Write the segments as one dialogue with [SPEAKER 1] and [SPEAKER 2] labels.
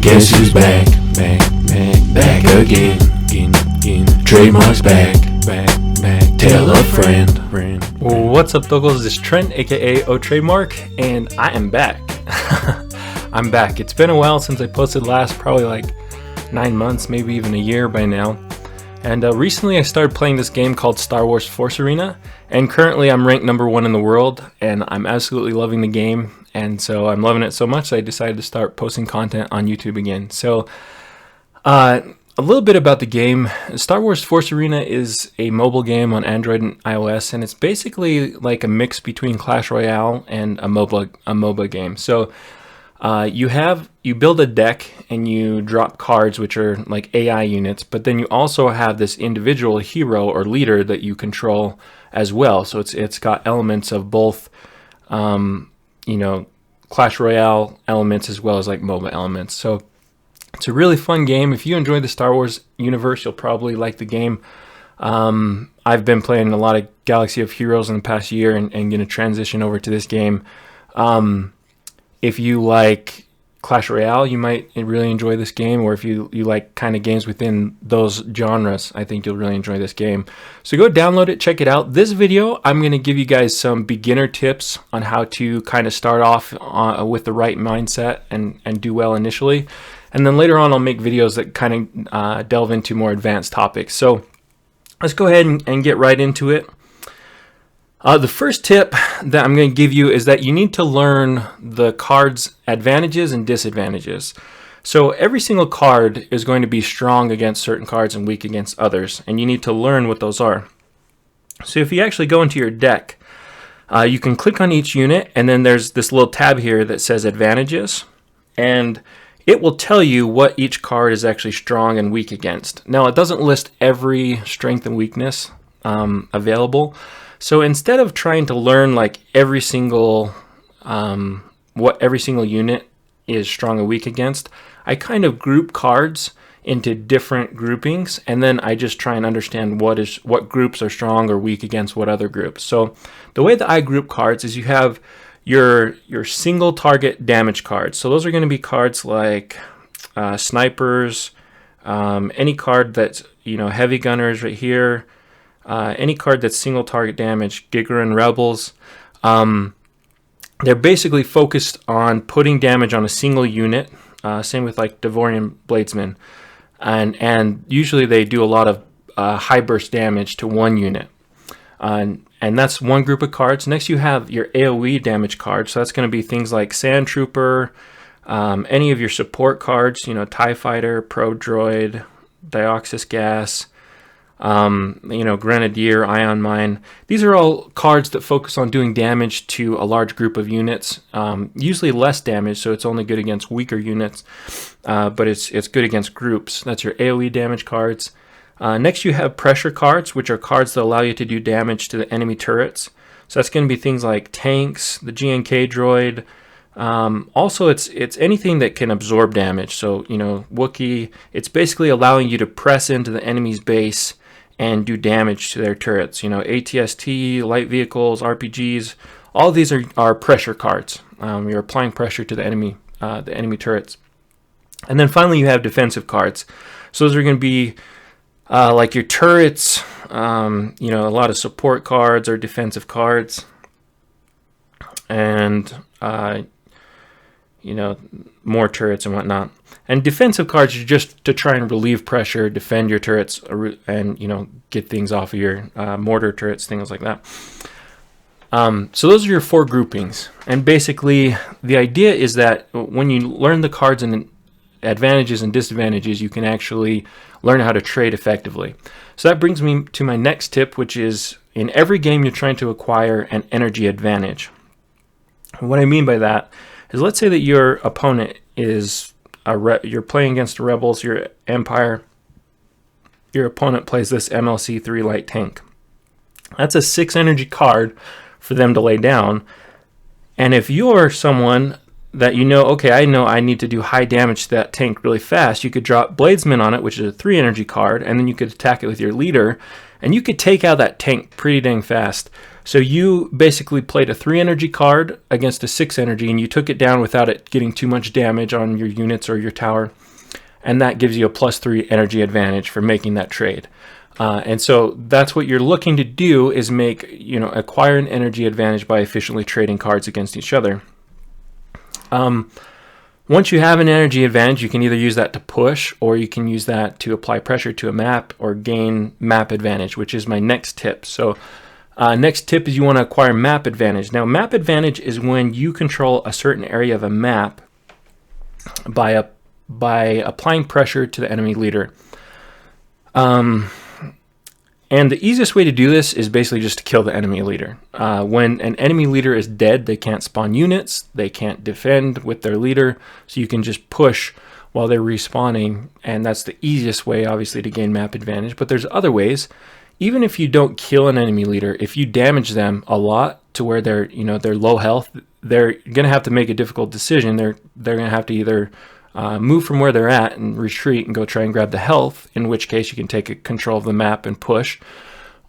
[SPEAKER 1] Guess who's back again. TradeMark's back. Tell a friend.
[SPEAKER 2] What's up, Tokos? This is Trent, aka TradeMark, and I am back. I'm back. It's been a while since I posted last, probably like 9 months, maybe even a year by now. And recently I started playing this game called Star Wars Force Arena, and currently I'm ranked number 1 in the world, and I'm absolutely loving the game. And so I'm loving it so much that I decided to start posting content on YouTube again. So a little bit about the game. Star Wars Force Arena is a mobile game on Android and iOS, and it's basically like a mix between Clash Royale and a MOBA game. So you build a deck and you drop cards, which are like AI units, but then you also have this individual hero or leader that you control as well. So it's got elements of both Clash Royale elements as well as like MOBA elements. So it's a really fun game. If you enjoy the Star Wars universe, you'll probably like the game. I've been playing a lot of Galaxy of Heroes in the past year and going to transition over to this game. If you like Clash Royale, you might really enjoy this game, or if you like kind of games within those genres, I think you'll really enjoy this game. So go download it, check it out. This video, I'm going to give you guys some beginner tips on how to kind of start off with the right mindset and do well initially. And then later on, I'll make videos that kind of delve into more advanced topics. So let's go ahead and get right into it. The first tip that I'm going to give you is that you need to learn the card's advantages and disadvantages. So every single card is going to be strong against certain cards and weak against others, and you need to learn what those are. So if you actually go into your deck, you can click on each unit, and then there's this little tab here that says advantages, and it will tell you what each card is actually strong and weak against. Now, it doesn't list every strength and weakness available. So instead of trying to learn like every single what every single unit is strong or weak against, I kind of group cards into different groupings, and then I just try and understand what groups are strong or weak against what other groups. So the way that I group cards is you have your single target damage cards. So those are going to be cards like snipers, any card that's heavy gunners right here. Any card that's single target damage, Gigaran Rebels, they're basically focused on putting damage on a single unit. Same with like Devorian Bladesmen, and usually they do a lot of high burst damage to one unit. And that's one group of cards. Next, you have your AoE damage cards. So that's going to be things like Sand Trooper, any of your support cards. TIE Fighter, Pro Droid, Dioxis Gas. Grenadier, Ion Mine. These are all cards that focus on doing damage to a large group of units. Usually less damage, so it's only good against weaker units, but it's good against groups. That's your AoE damage cards. Next, you have pressure cards, which are cards that allow you to do damage to the enemy turrets. So that's going to be things like tanks, the GNK droid. Also, it's anything that can absorb damage. So, Wookiee, it's basically allowing you to press into the enemy's base and do damage to their turrets. ATST, light vehicles, RPGs, all of these are pressure cards. You're applying pressure to the enemy turrets. And then finally, you have defensive cards. So those are going to be like your turrets, a lot of support cards or defensive cards, and more turrets and whatnot. And defensive cards are just to try and relieve pressure, defend your turrets, and get things off of your mortar turrets, things like that. So those are your 4 groupings. And basically, the idea is that when you learn the cards and advantages and disadvantages, you can actually learn how to trade effectively. So that brings me to my next tip, which is in every game you're trying to acquire an energy advantage. And what I mean by that is, let's say that your opponent is you're playing against the Rebels, your Empire. Your opponent plays this MLC3 light tank. That's a 6 energy card for them to lay down. And if you're someone that I know I need to do high damage to that tank really fast, you could drop Bladesman on it, which is a 3 energy card, and then you could attack it with your leader, And you could take out that tank pretty dang fast. So you basically played a 3 energy card against a 6 energy, and you took it down without it getting too much damage on your units or your tower. And that gives you a +3 energy advantage for making that trade. And so that's what you're looking to do, is acquire an energy advantage by efficiently trading cards against each other. Once you have an energy advantage, you can either use that to push, or you can use that to apply pressure to a map or gain map advantage, which is my next tip. So next tip is you want to acquire map advantage. Now, map advantage is when you control a certain area of a map by applying pressure to the enemy leader. And the easiest way to do this is basically just to kill the enemy leader. When an enemy leader is dead, they can't spawn units, they can't defend with their leader, so you can just push while they're respawning, and that's the easiest way, obviously, to gain map advantage. But there's other ways. Even if you don't kill an enemy leader, if you damage them a lot to where they're low health, they're gonna have to make a difficult decision. They're gonna have to either move from where they're at and retreat and go try and grab the health, in which case you can take control of the map and push,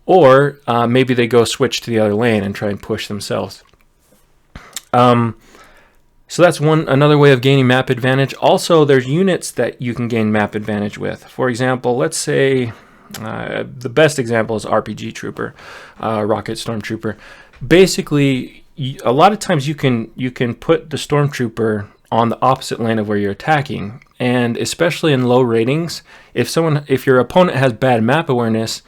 [SPEAKER 2] or maybe they go switch to the other lane and try and push themselves. So that's another way of gaining map advantage. Also, there's units that you can gain map advantage with. For example, let's say the best example is RPG Trooper, Rocket Stormtrooper. Basically, a lot of times you can put the Stormtrooper on the opposite lane of where you're attacking, and especially in low ratings, if your opponent has bad map awareness,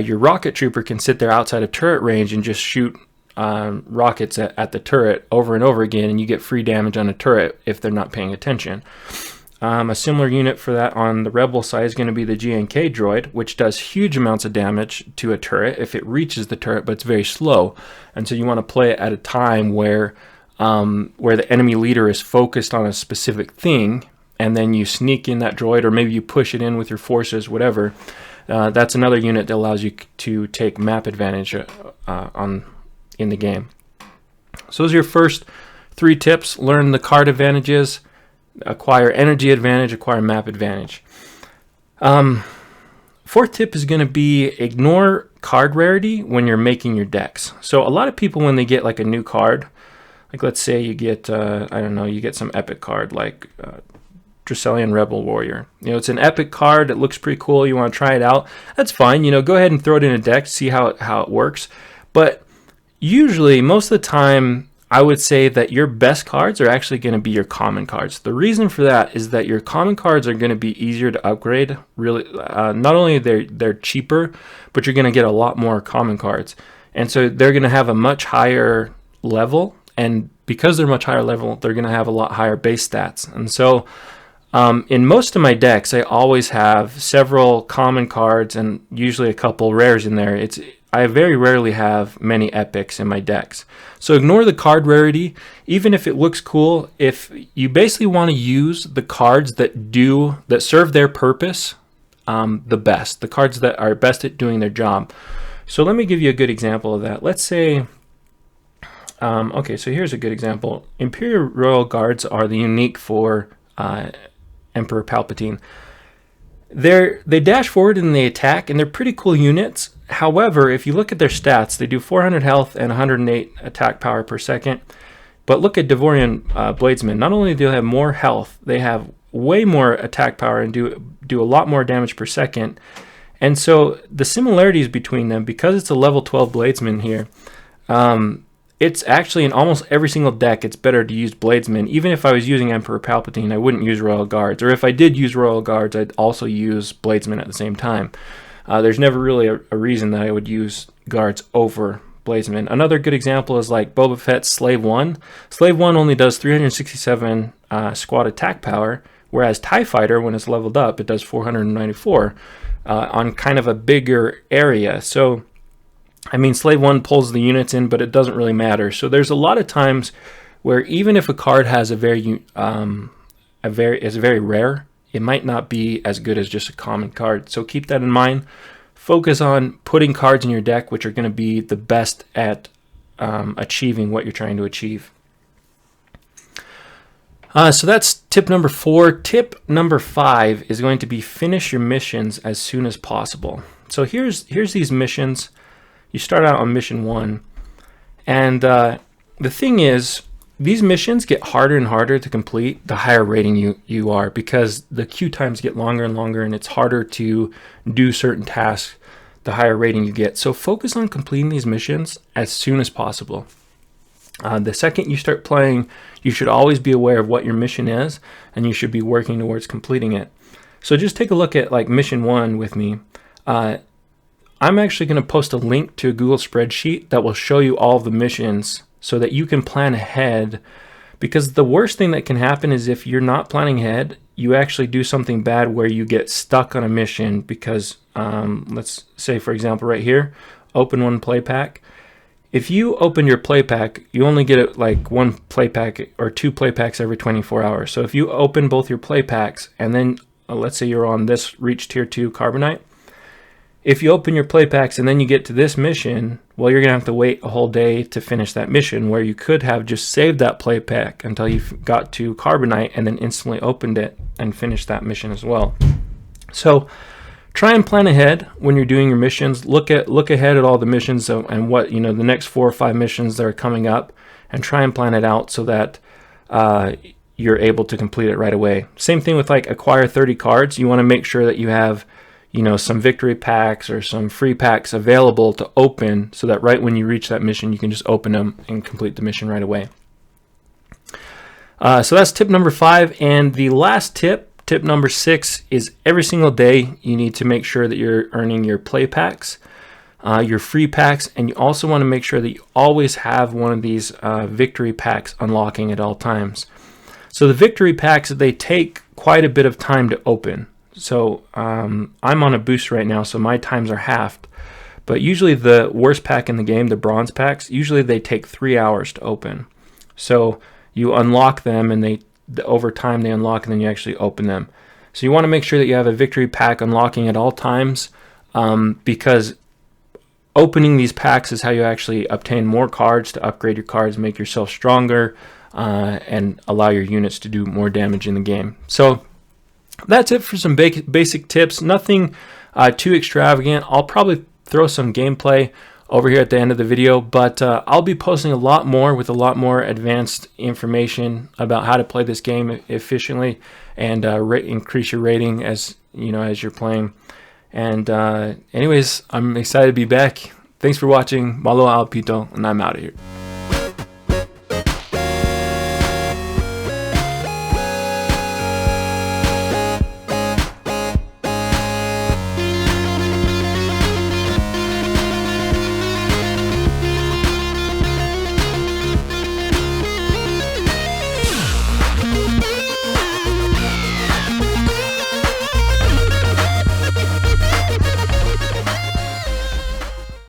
[SPEAKER 2] your rocket trooper can sit there outside of turret range and just shoot rockets at the turret over and over again, and you get free damage on a turret if they're not paying attention. A similar unit for that on the rebel side is going to be the GNK droid, which does huge amounts of damage to a turret if it reaches the turret, but it's very slow, and so you want to play it at a time where the enemy leader is focused on a specific thing, and then you sneak in that droid, or maybe you push it in with your forces, whatever. That's another unit that allows you to take map advantage in the game. So those are your first 3 tips. Learn the card advantages, acquire energy advantage, acquire map advantage. 4th tip is going to be ignore card rarity when you're making your decks. So a lot of people, when they get like a new card, like let's say you get, you get some epic card like Dracelian Rebel Warrior. It's an epic card. It looks pretty cool. You want to try it out. That's fine. Go ahead and throw it in a deck, see how it works. But usually, most of the time, I would say that your best cards are actually going to be your common cards. The reason for that is that your common cards are going to be easier to upgrade. Really, not only they're cheaper, but you're going to get a lot more common cards, and so they're going to have a much higher level. And because they're much higher level, they're going to have a lot higher base stats. And so in most of my decks, I always have several common cards and usually a couple rares in there. I very rarely have many epics in my decks. So ignore the card rarity, even if it looks cool. If you basically want to use the cards that serve their purpose the best, the cards that are best at doing their job. So let me give you a good example of that. Let's say, okay, so here's a good example. Imperial Royal Guards are the unique for Emperor Palpatine. They dash forward and they attack, and they're pretty cool units. However, if you look at their stats, they do 400 health and 108 attack power per second. But look at Devorian Bladesmen. Not only do they have more health, they have way more attack power and do a lot more damage per second. And so the similarities between them, because it's a level 12 Bladesman here, it's actually in almost every single deck, it's better to use Bladesmen. Even if I was using Emperor Palpatine, I wouldn't use Royal Guards. Or if I did use Royal Guards, I'd also use Bladesmen at the same time. There's never really a reason that I would use Guards over Bladesmen. Another good example is like Boba Fett's Slave 1. Slave 1 only does 367 squad attack power, whereas TIE Fighter, when it's leveled up, it does 494 on kind of a bigger area. So I mean, Slave 1 pulls the units in, but it doesn't really matter. So there's a lot of times where even if a card has is very rare, it might not be as good as just a common card. So keep that in mind. Focus on putting cards in your deck which are going to be the best at achieving what you're trying to achieve. So that's tip number 4. Tip number 5 is going to be finish your missions as soon as possible. So here's these missions. You start out on mission 1, and the thing is, these missions get harder and harder to complete the higher rating you are, because the queue times get longer and longer, and it's harder to do certain tasks the higher rating you get. So focus on completing these missions as soon as possible. The second you start playing, you should always be aware of what your mission is, and you should be working towards completing it. So just take a look at like mission 1 with me. I'm actually going to post a link to a Google spreadsheet that will show you all of the missions so that you can plan ahead, because the worst thing that can happen is if you're not planning ahead, you actually do something bad where you get stuck on a mission because let's say, for example, right here, open one play pack. If you open your play pack, you only get it like one play pack or 2 play packs every 24 hours. So if you open both your play packs and then let's say you're on this reach tier 2 carbonite, if you open your play packs and then you get to this mission, well, you're gonna have to wait a whole day to finish that mission, where you could have just saved that play pack until you got to carbonite and then instantly opened it and finished that mission as well. So try and plan ahead when you're doing your missions. Look ahead at all the missions and what, the next 4 or 5 missions that are coming up, and try and plan it out so that you're able to complete it right away. Same thing with like acquire 30 cards. You want to make sure that you have some victory packs or some free packs available to open, so that right when you reach that mission, you can just open them and complete the mission right away. So that's tip number 5. And the last tip number 6, is every single day you need to make sure that you're earning your play packs, your free packs, and you also want to make sure that you always have one of these victory packs unlocking at all times. So the victory packs, they take quite a bit of time to open. So I'm on a boost right now, so my times are halved. But usually the worst pack in the game, the bronze packs, usually they take 3 hours to open. So you unlock them, and over time they unlock, and then you actually open them. So you want to make sure that you have a victory pack unlocking at all times, because opening these packs is how you actually obtain more cards to upgrade your cards, make yourself stronger, and allow your units to do more damage in the game. So that's it for some basic tips. Nothing too extravagant. I'll probably throw some gameplay over here at the end of the video, but I'll be posting a lot more with a lot more advanced information about how to play this game efficiently and increase your rating as you're playing. And anyways, I'm excited to be back. Thanks for watching. Malo, aupito, and I'm out of here.